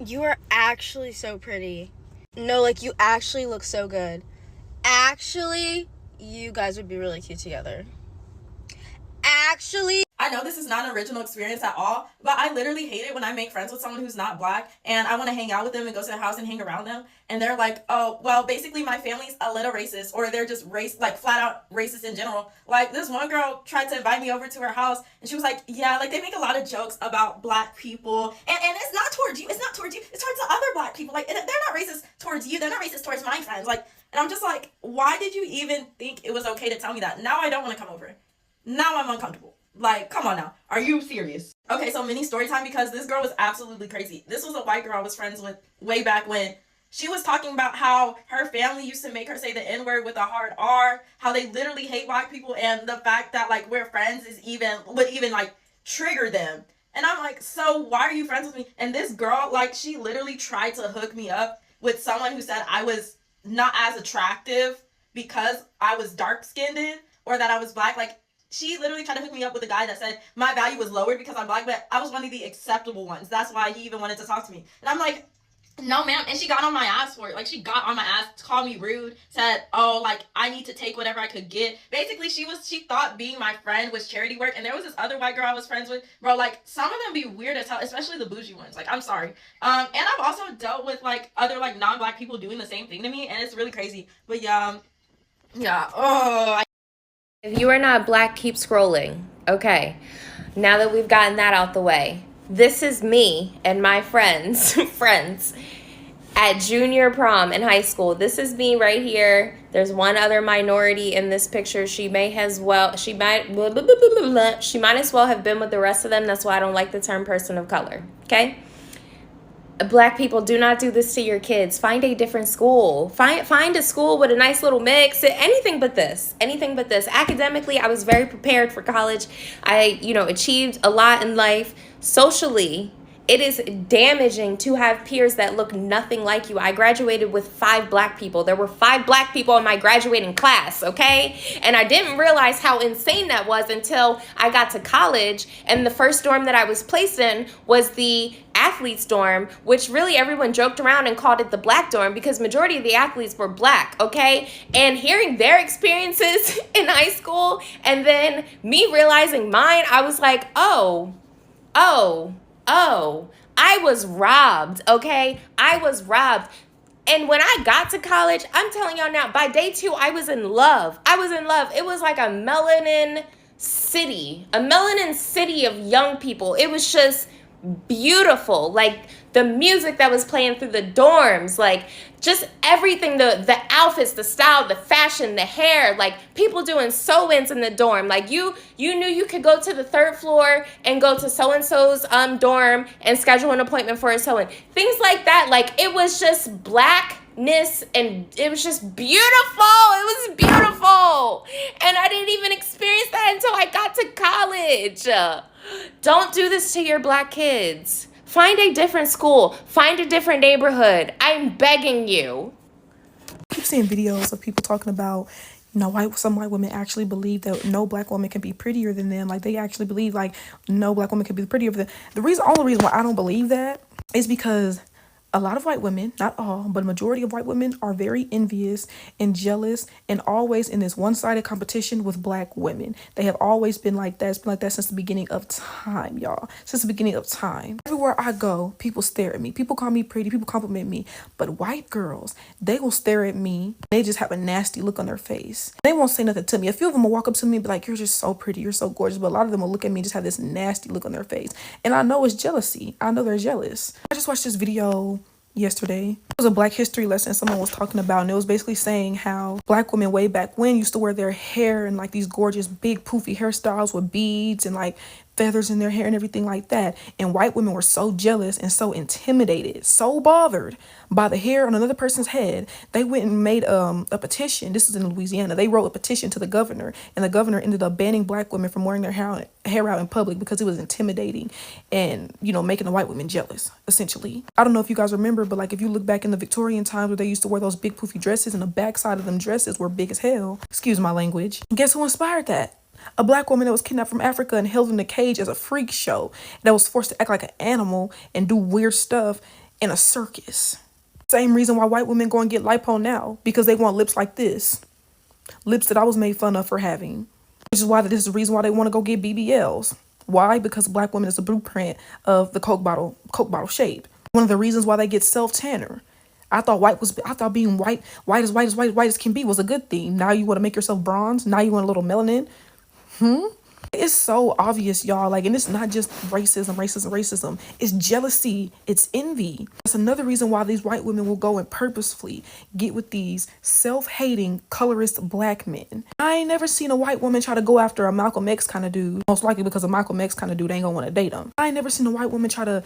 You are actually so pretty. No, like, you actually look so good. Actually, you guys would be really cute together. Actually, I know this is not an original experience at all, but I literally hate it when I make friends with someone who's not black and I want to hang out with them and go to their house and hang around them. And they're like, oh, well, basically my family's a little racist, or they're just like flat out racist in general. Like, this one girl tried to invite me over to her house and she was like, yeah, like they make a lot of jokes about black people. And it's not towards you. It's not towards you. It's towards the other black people. Like, they're not racist towards you. They're not racist towards my friends. Like, and I'm just like, why did you even think it was okay to tell me that? Now I don't want to come over. Now I'm uncomfortable. Like, come on now. Are you serious? Okay, so mini story time, because this girl was absolutely crazy. This was a white girl I was friends with way back when. She was talking about how her family used to make her say the N-word with a hard R, how they literally hate white people, and the fact that, like, we're friends would even, like, trigger them. And I'm like, so why are you friends with me? And this girl, like, she literally tried to hook me up with someone who said I was not as attractive because I was dark-skinned or that I was black. Like, she literally tried to hook me up with a guy that said my value was lowered because I'm black, but I was one of the acceptable ones. That's why he even wanted to talk to me. And I'm like, no, ma'am. And she got on my ass for it. Like, she got on my ass, called me rude, said, oh, like, I need to take whatever I could get. Basically, she thought being my friend was charity work. And there was this other white girl I was friends with. Bro, like, some of them be weird as hell, especially the bougie ones. Like, I'm sorry. And I've also dealt with, like, other, like, non-black people doing the same thing to me. And it's really crazy. But, yeah. If you are not black, keep scrolling. Okay, now that we've gotten that out the way, this is me and my friends, friends at junior prom in high school. This is me right here. There's one other minority in this picture. She might as well have been with the rest of them. That's why I don't like the term person of color. Okay. Black people, do not do this to your kids. Find a different school. Find a school with a nice little mix. Anything but this. Anything but this. Academically, I was very prepared for college. I, achieved a lot in life. Socially, it is damaging to have peers that look nothing like you. I graduated with 5 black people. There were 5 black people in my graduating class, okay? And I didn't realize how insane that was until I got to college. And the first dorm that I was placed in was the athletes dorm, which really everyone joked around and called it the black dorm because majority of the athletes were black, okay? And hearing their experiences in high school and then me realizing mine, I was like, oh, I was robbed, okay? I was robbed. And when I got to college, I'm telling y'all now, by day 2, I was in love. It was like a melanin city of young people. It was just beautiful. Like the music that was playing through the dorms, like just everything, the outfits, the style, the fashion, the hair, like people doing sew-ins in the dorm. Like you knew you could go to the 3rd floor and go to so-and-so's dorm and schedule an appointment for a sew-in. Things like that. Like it was just blackness and it was just beautiful. It was beautiful. And I didn't even experience that until I got to college. Don't do this to your black kids. Find a different school. Find a different neighborhood. I'm begging you. I keep seeing videos of people talking about, some white women actually believe that no black woman can be prettier than them. Like they actually believe like no black woman can be prettier than them. Only reason why I don't believe that is because a lot of white women, not all, but a majority of white women are very envious and jealous and always in this one-sided competition with black women. They have always been like that. It's been like that since the beginning of time, y'all. Since the beginning of time. Everywhere I go, people stare at me. People call me pretty. People compliment me. But white girls, they will stare at me. They just have a nasty look on their face. They won't say nothing to me. A few of them will walk up to me and be like, you're just so pretty. You're so gorgeous. But a lot of them will look at me and just have this nasty look on their face. And I know it's jealousy. I know they're jealous. I just watched this video yesterday. It was a Black history lesson someone was talking about, and it was basically saying how black women way back when used to wear their hair in like these gorgeous big poofy hairstyles with beads and like feathers in their hair and everything like that. And white women were so jealous and so intimidated, so bothered by the hair on another person's head, they went and made a petition. This is in Louisiana. They wrote a petition to the governor, and the governor ended up banning black women from wearing their hair out in public because it was intimidating and, making the white women jealous, essentially. I don't know if you guys remember, but like if you look back in the Victorian times where they used to wear those big poofy dresses and the backside of them dresses were big as hell. Excuse my language. Guess who inspired that? A black woman that was kidnapped from Africa and held in a cage as a freak show, that was forced to act like an animal and do weird stuff in a circus. Same reason why white women go and get lipo now, because they want lips like this. Lips that I was made fun of for having. Which is why this is the reason why they want to go get BBLs. Why? Because black women is a blueprint of the Coke bottle shape. One of the reasons why they get self-tanner. I thought being white as can be was a good thing. Now you want to make yourself bronze? Now you want a little melanin? It's so obvious, y'all. Like, and it's not just racism. It's jealousy. It's envy. That's another reason why these white women will go and purposefully get with these self-hating, colorist black men. I ain't never seen a white woman try to go after a Malcolm X kind of dude. Most likely because a Malcolm X kind of dude ain't gonna want to date him. I ain't never seen a white woman try to,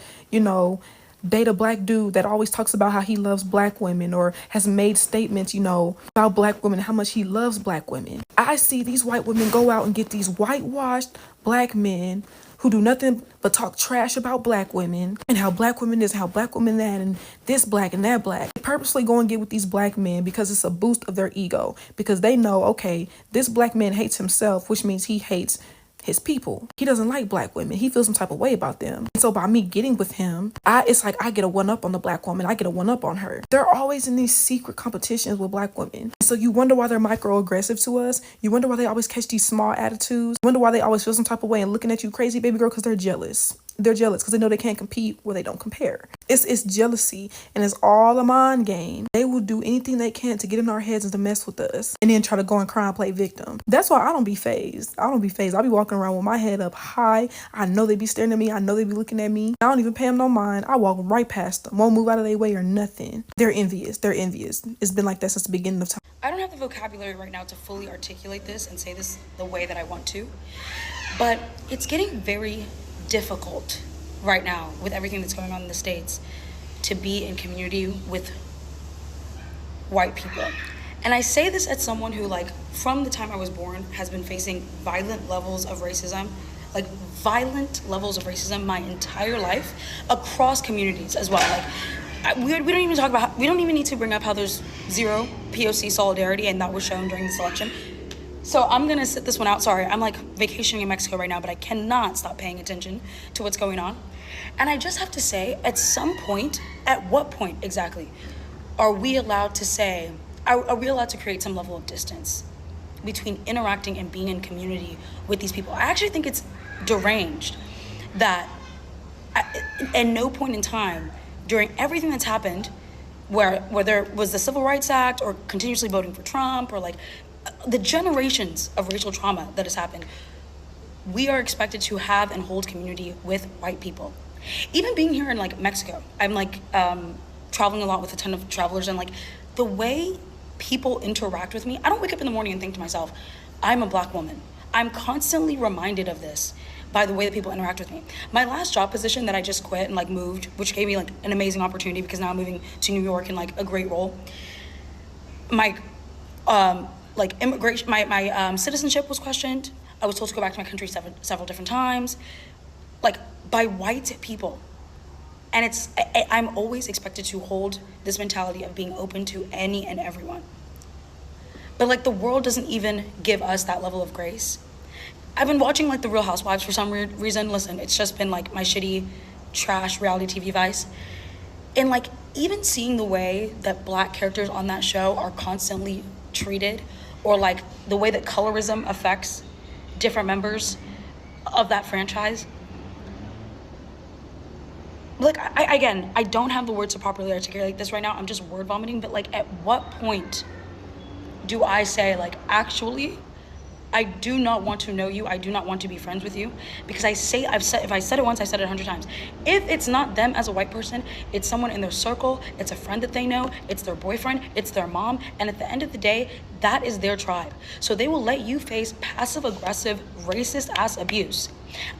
date a black dude that always talks about how he loves black women or has made statements, about black women, how much he loves black women. I see these white women go out and get these whitewashed black men who do nothing but talk trash about black women and how black women this, how black women that, and this black and that black. They purposely go and get with these black men because it's a boost of their ego, because they know, okay, this black man hates himself, which means he hates his people. He doesn't like black women. He feels some type of way about them. And so by me getting with him, it's like I get a one up on the black woman. I get a one up on her. They're always in these secret competitions with black women. So you wonder why they're microaggressive to us. You wonder why they always catch these small attitudes. You wonder why they always feel some type of way and looking at you crazy, baby girl, because they're jealous. They're jealous because they know they can't compete where they don't compare. It's jealousy, and it's all a mind game. They will do anything they can to get in our heads and to mess with us, and then try to go and cry and play victim. That's why I don't be phased. I'll be walking around with my head up high. I know they be staring at me. I know they be looking at me. I don't even pay them no mind. I walk right past them. Won't move out of their way or nothing. They're envious. It's been like that since the beginning of time. I don't have the vocabulary right now to fully articulate this and say this the way that I want to, but it's getting very difficult right now with everything that's going on in the States to be in community with white people. And I say this as someone who, like, from the time I was born has been facing violent levels of racism my entire life across communities as well. Like, we don't even need to bring up how there's zero POC solidarity, and that was shown during this election. So I'm gonna sit this one out. Sorry, I'm like vacationing in Mexico right now, but I cannot stop paying attention to what's going on. And I just have to say, at some point, at what point exactly, are we allowed to create some level of distance between interacting and being in community with these people? I actually think it's deranged that at no point in time during everything that's happened, where there was the Civil Rights Act or continuously voting for Trump or like the generations of racial trauma that has happened, we are expected to have and hold community with white people. Even being here in like Mexico, I'm like traveling a lot with a ton of travelers, and like the way people interact with me, I don't wake up in the morning and think to myself, I'm a black woman. I'm constantly reminded of this by the way that people interact with me. My last job position that I just quit and like moved, which gave me like an amazing opportunity because now I'm moving to New York in like a great role. My immigration, my citizenship was questioned. I was told to go back to my country several different times, like by white people. And I'm always expected to hold this mentality of being open to any and everyone. But like the world doesn't even give us that level of grace. I've been watching like The Real Housewives for some weird reason. Listen, it's just been like my shitty trash reality TV vice. And like even seeing the way that black characters on that show are constantly treated, or like the way that colorism affects different members of that franchise. Like, I don't have the words to properly articulate this right now. I'm just word vomiting, but like, at what point do I say, like, actually, I do not want to know you. I do not want to be friends with you. Because if I said it once, I said it 100 times. If it's not them as a white person, it's someone in their circle, it's a friend that they know, it's their boyfriend, it's their mom. And at the end of the day, that is their tribe. So they will let you face passive aggressive, racist ass abuse.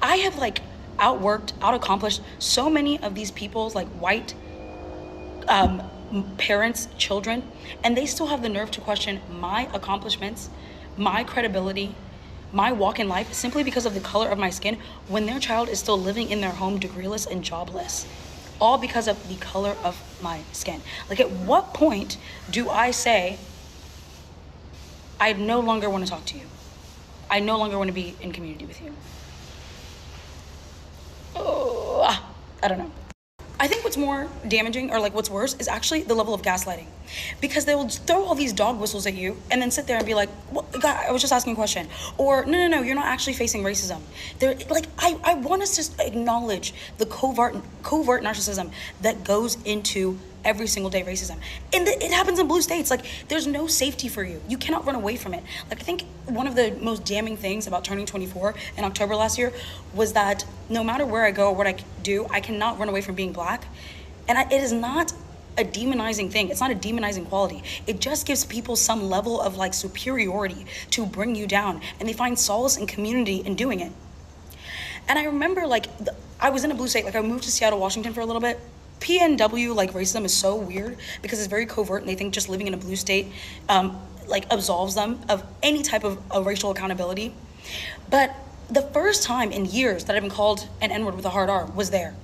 I have like out-accomplished so many of these people's like white parents, children, and they still have the nerve to question my accomplishments, my credibility, my walk in life simply because of the color of my skin when their child is still living in their home degreeless and jobless, all because of the color of my skin. Like, at what point do I say, I no longer want to talk to you? I no longer want to be in community with you. Oh, I don't know. I think what's more damaging, or like what's worse, is actually the level of gaslighting, because they will throw all these dog whistles at you and then sit there and be like, "What? God, I was just asking a question," or no, you're not actually facing racism. They're like, I want us to acknowledge the covert narcissism that goes into every single day racism, and it happens in blue states. Like, there's no safety for you. You cannot run away from it. Like, I think one of the most damning things about turning 24 in October last year was that no matter where I go or what I do, I cannot run away from being black. And it is not a demonizing thing. It's not a demonizing quality. It just gives people some level of like superiority to bring you down, and they find solace and community in doing it. And I remember like I was in a blue state. Like, I moved to Seattle, Washington for a little bit. PNW, like, racism is so weird because it's very covert, and they think just living in a blue state like absolves them of any type of racial accountability. But the first time in years that I've been called an N-word with a hard R was there.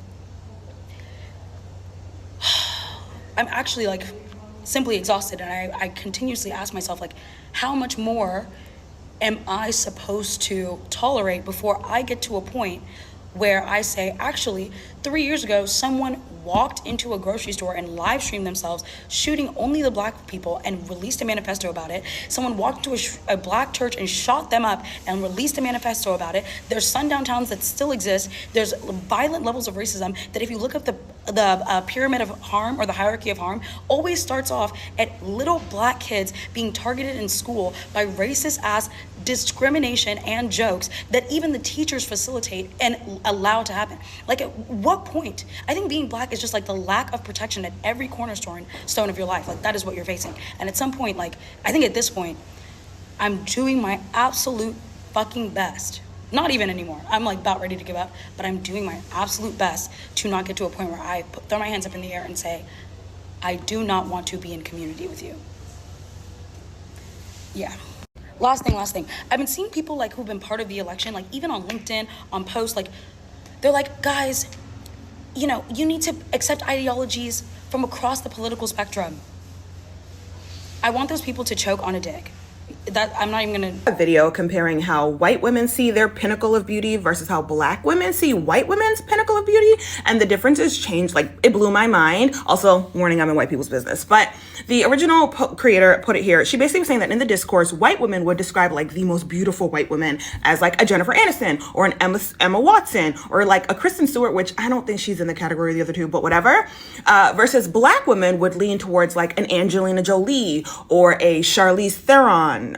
I'm actually like simply exhausted, and I continuously ask myself, like, how much more am I supposed to tolerate before I get to a point where I say, actually, 3 years ago, someone walked into a grocery store and live streamed themselves shooting only the black people and released a manifesto about it. Someone walked into a black church and shot them up and released a manifesto about it. There's sundown towns that still exist. There's violent levels of racism that, if you look up the pyramid of harm, or the hierarchy of harm, always starts off at little black kids being targeted in school by racist ass discrimination and jokes that even the teachers facilitate and allow to happen. Like, at what point? I think being black is just like the lack of protection at every cornerstone of your life. Like, that is what you're facing. And at some point, like, I think at this point, I'm doing my absolute fucking best. Not even anymore. I'm like about ready to give up, but I'm doing my absolute best to not get to a point where I throw my hands up in the air and say, I do not want to be in community with you. Yeah. Last thing. I've been seeing people like who've been part of the election, like even on LinkedIn, on posts, like they're like, guys, you know, you need to accept ideologies from across the political spectrum. I want those people to choke on a dick. That I'm not even gonna. A video comparing how white women see their pinnacle of beauty versus how black women see white women's pinnacle of beauty, and the differences changed. Like, it blew my mind. Also, warning, I'm in white people's business, but the original creator put it here. She basically was saying that in the discourse, white women would describe like the most beautiful white women as like a Jennifer Aniston or an Emma Watson or like a Kristen Stewart, which I don't think she's in the category of the other two, but whatever. Versus black women would lean towards like an Angelina Jolie or a Charlize Theron,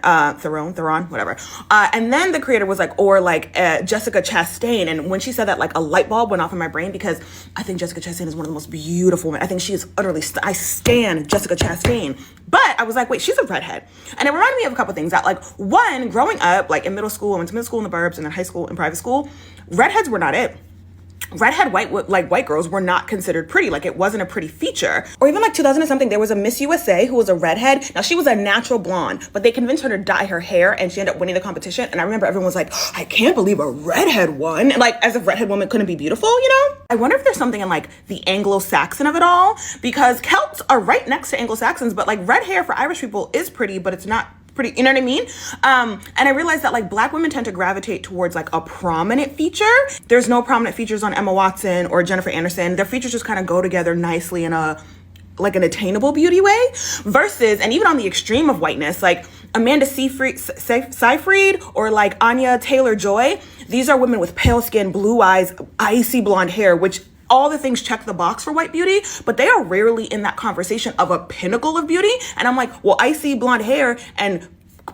whatever. And then the creator was like, or like Jessica Chastain. And when she said that, like a light bulb went off in my brain, because I think Jessica Chastain is one of the most beautiful women. I think she is utterly, I stan Jessica Chastain. But I was like, wait, she's a redhead. And it reminded me of a couple things that, like, one, growing up, like in middle school, I went to middle school in the burbs and then high school and private school, redheads were not it. Redhead white girls were not considered pretty. Like, it wasn't a pretty feature. Or even like 2000 and something, there was a Miss USA who was a redhead. Now, she was a natural blonde, but they convinced her to dye her hair and she ended up winning the competition. And I remember everyone was like, I can't believe a redhead won. And like, as if redhead women couldn't be beautiful, you know? I wonder if there's something in like the Anglo-Saxon of it all, because Celts are right next to Anglo-Saxons, but like red hair for Irish people is pretty, but it's not pretty, you know what I mean? And I realized that like black women tend to gravitate towards like a prominent feature. There's no prominent features on Emma Watson or Jennifer Aniston. Their features just kind of go together nicely in a like an attainable beauty way. Versus, and even on the extreme of whiteness, like Amanda Seyfried or like Anya Taylor-Joy, these are women with pale skin, blue eyes, icy blonde hair, which all the things check the box for white beauty, but they are rarely in that conversation of a pinnacle of beauty. And I'm like, well, icy blonde hair and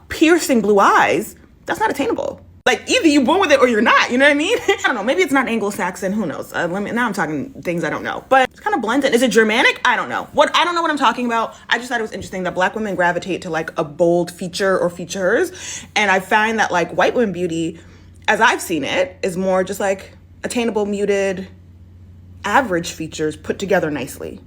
piercing blue eyes, that's not attainable. Like, either you're born with it or you're not, you know what I mean? I don't know, maybe it's not Anglo-Saxon, who knows? Now I'm talking things I don't know, but it's kind of blends in. Is it Germanic? I don't know. I don't know what I'm talking about. I just thought it was interesting that black women gravitate to like a bold feature or features. And I find that like white women beauty, as I've seen it, is more just like attainable, muted, average features put together nicely.